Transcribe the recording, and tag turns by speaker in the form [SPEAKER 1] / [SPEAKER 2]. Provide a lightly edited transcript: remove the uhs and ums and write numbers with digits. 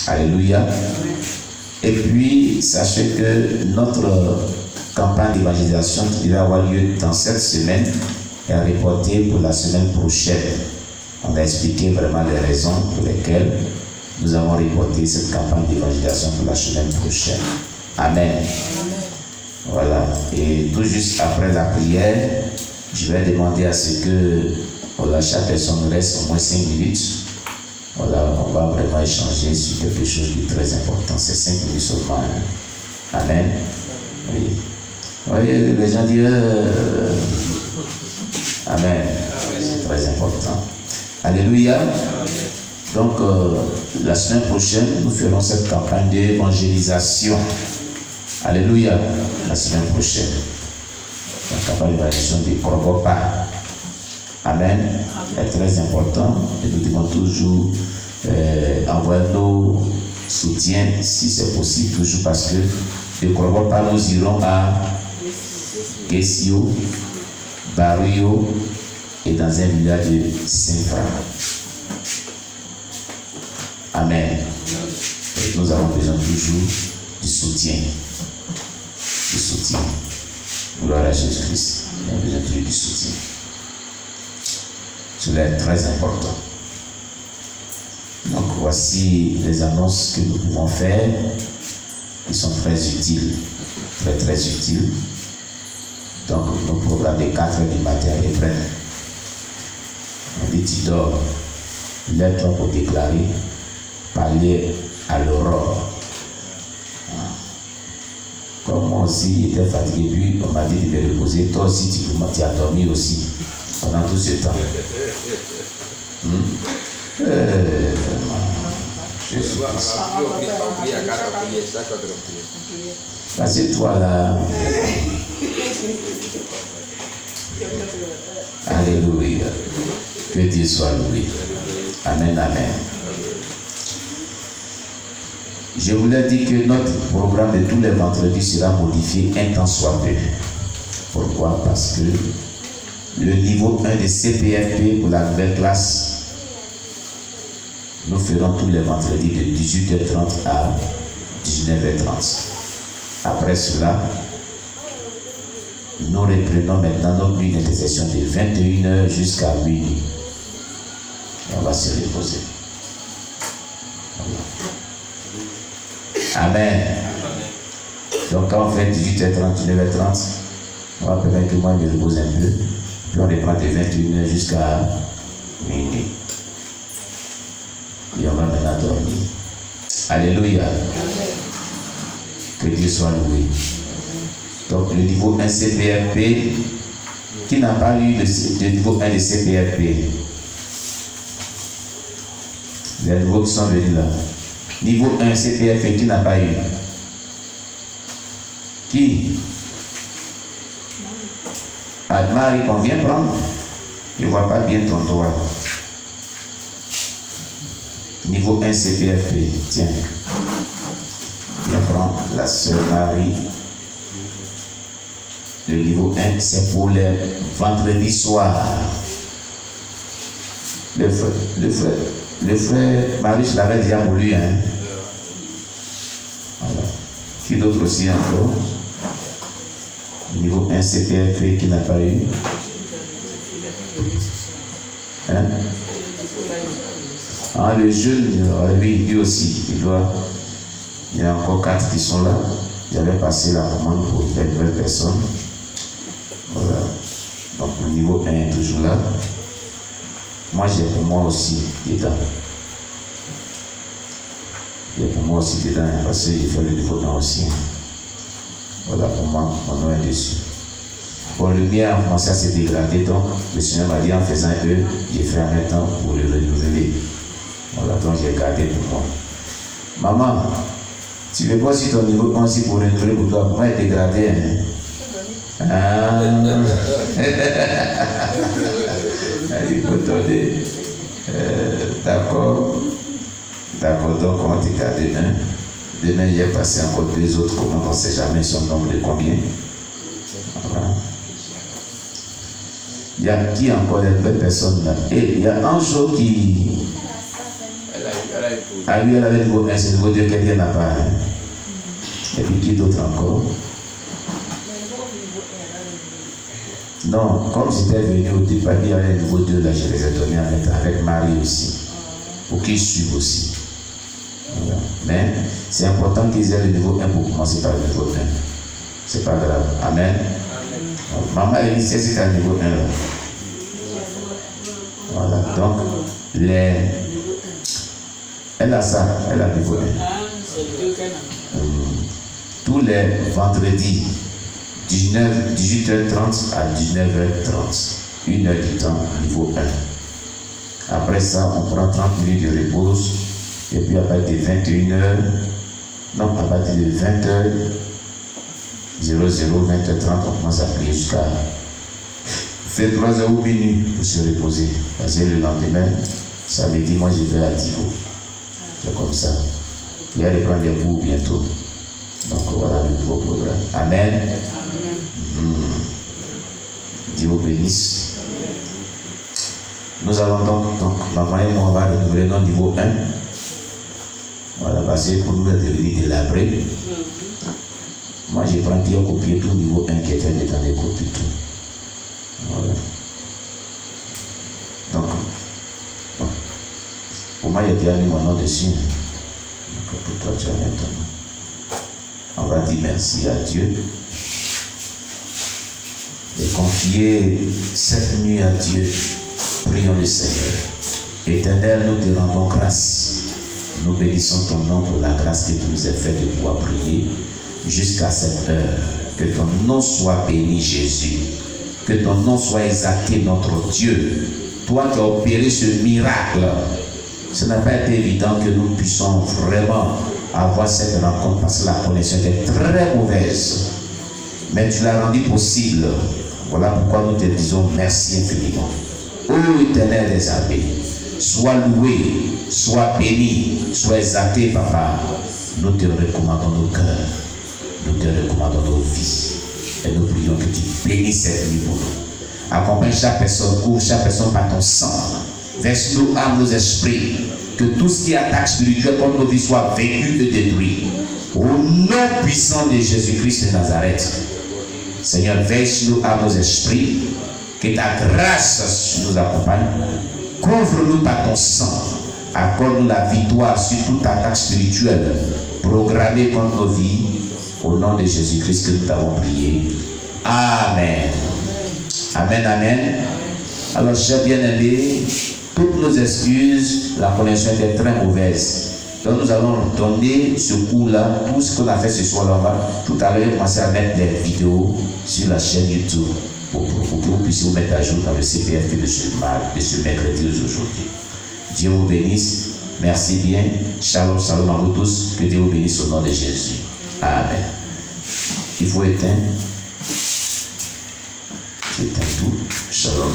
[SPEAKER 1] Alléluia. Et puis, sachez que notre campagne d'évangélisation qui va avoir lieu dans cette semaine est reportée pour la semaine prochaine. On a expliqué vraiment les raisons pour lesquelles nous avons reporté cette campagne d'évangélisation pour la semaine prochaine. Amen. Voilà. Et tout juste après la prière, je vais demander à ce que voilà, chaque personne reste au moins 5 minutes. Voilà, on va vraiment échanger sur quelque chose de très important. C'est 5 minutes seulement. Hein. Amen. Oui. Oui, les gens disent Amen. C'est très important. Alléluia. Donc, la semaine prochaine, nous ferons cette campagne d'évangélisation. Alléluia. La semaine prochaine. La campagne d'évangélisation de Krogopa. Amen. C'est très important. Et nous devons toujours envoyer nos soutiens, si c'est possible, toujours parce que de Krogopa, nous irons à Kessio, Barrio et dans un village de Saint-Franc. Amen. Et nous avons besoin toujours du soutien. Du soutien. Gloire à Jésus-Christ. Nous avons besoin toujours du soutien. Cela est très important. Donc voici les annonces que nous pouvons faire qui sont très utiles. Très très utiles. Donc nos programmes de 4 heures du matin est prêt. On dit tu dors. Lève-toi pour déclarer. Parler à l'aurore. Comme moi aussi j'étais fatigué, puis on m'a dit de me reposer. Toi aussi tu as dormi aussi pendant tout ce temps. Assieds-toi là. Alléluia. Que Dieu soit loué. Amen, amen. Je vous l'ai dit que notre programme de tous les vendredis sera modifié un temps soit peu. Pourquoi? Parce que le niveau 1 de CPFP pour la nouvelle classe, nous ferons tous les vendredis de 18h30 à 19h30. Après cela, nous reprenons maintenant notre nuit d'intercession de 21h jusqu'à minuit. Et on va se reposer. Amen. Donc quand on fait 18h30, 19h30, on va permettre que moi je me repose un peu. Puis on reprend de 21h jusqu'à minuit. Et on va maintenant dormir. Alléluia. Que Dieu soit loué. Donc le niveau 1 CPFP, qui n'a pas eu le niveau 1 de CPFP? Les nouveaux qui sont venus là. Niveau 1 CPFP, qui n'a pas eu? Qui? Marie, on vient prendre. Je ne vois pas bien ton doigt. Niveau 1 CPFP, tiens. Viens prendre la sœur Marie. Le niveau 1, c'est pour le vendredi soir. Le frère Marie, je l'avais déjà voulu. Hein? Voilà. Qui d'autre aussi encore? Niveau 1 CPFP qui n'a pas eu. Hein? Ah, le jeune, lui aussi, il y a encore 4 qui sont là. J'avais passé la commande pour les nouvelles personnes. Voilà. Donc le niveau 1 est toujours là. Moi j'ai pour moi aussi dedans. J'ai pour moi aussi dedans parce que j'ai fait le niveau 1 aussi. Voilà pour moi, mon nom est dessus. Bon, le mien a commencé à se dégrader, donc le Seigneur m'a dit en faisant eux, j'ai fait un temps pour le renouveler. Voilà, donc j'ai gardé pour moi. Maman, tu veux pas aussi ton niveau 1 aussi pour renouveler pour toi? Comment est dégradé? Hein? Ah. Il faut donner. D'accord. D'accord, donc on va te garder demain. Demain, il y a passé encore 2 autres commandes, on ne sait jamais son nombre de combien. Voilà. Il y a qui encore des nouvelles personnes là? Et il y a un jour qui. Elle a eu Ah oui, elle avait le niveau 1, c'est le niveau 2 qu'elle n'a pas. Hein. Et puis qui d'autre encore? Non, comme j'étais venu au départ, il y avait le niveau 2, là, je les ai donnés avec Marie aussi. Pour qu'ils suivent aussi. Voilà. Mais c'est important qu'ils aient le niveau 1 pour commencer par le niveau 1. C'est pas grave. Amen. Maman, elle dit c'est à niveau 1 là. Voilà. Donc, elle a ça, elle a le niveau 1. Tous les vendredis, 18h30 à 19h30, 1 heure du temps, niveau 1. Après ça, on prend 30 minutes de repos. Et puis à partir de 21h, non, à partir de 20h, 20h30, on commence à prier jusqu'à 23h ou minuit pour se reposer. Parce que le lendemain, samedi, moi je vais à Divo. C'est comme ça. Il y a les prendre des cours bientôt. Donc voilà le nouveau programme. Amen. Dieu vous bénisse. Nous allons donc maman et moi, on va renouveler notre niveau 1. Voilà, parce que pour nous devenir délabrés, moi je prends qui a copié tout niveau 1 qui était dans les copies tout. Voilà. Donc, bon. Pour moi, il y a déjà mis mon nom dessus. Donc pour toi, tu as maintenant. On va dire merci à Dieu. Et confier cette nuit à Dieu. Prions le Seigneur. Éternel, nous te rendons grâce. Nous bénissons ton nom pour la grâce que tu nous as fait de pouvoir prier jusqu'à cette heure. Que ton nom soit béni, Jésus. Que ton nom soit exalté, notre Dieu. Toi qui as opéré ce miracle, ce n'a pas été évident que nous puissions vraiment avoir cette rencontre parce que la connexion était très mauvaise. Mais tu l'as rendu possible. Voilà pourquoi nous te disons merci infiniment. Ô Éternel des armées, sois loué, sois béni, sois exalté, Papa. Nous te recommandons nos cœurs, nous te recommandons nos vies. Et nous prions que tu bénisses cette nuit pour nous. Accompagne chaque personne, couvre chaque personne par ton sang. Verse nos âmes, nos esprits. Que tout ce qui attaque spirituel contre nos vies soit vaincu et détruit. Au nom puissant de Jésus-Christ de Nazareth. Seigneur, verse nos âmes, nos esprits. Que ta grâce nous accompagne. Couvre-nous par ton sang. Accorde-nous la victoire sur toute attaque spirituelle programmée contre nos vies. Au nom de Jésus-Christ que nous t'avons prié. Amen. Amen, amen. Alors, chers bien-aimés, toutes nos excuses, la connexion était très mauvaise. Donc, nous allons donner ce coup-là, tout ce qu'on a fait ce soir-là. Tout à l'heure, commencer à mettre des vidéos sur la chaîne YouTube pour que vous puissiez vous mettre à jour dans le CPF de ce mercredi aujourd'hui. Dieu vous bénisse. Merci bien. Shalom, shalom à vous tous. Que Dieu vous bénisse au nom de Jésus. Amen. Il faut éteindre. J'éteins tout. Shalom.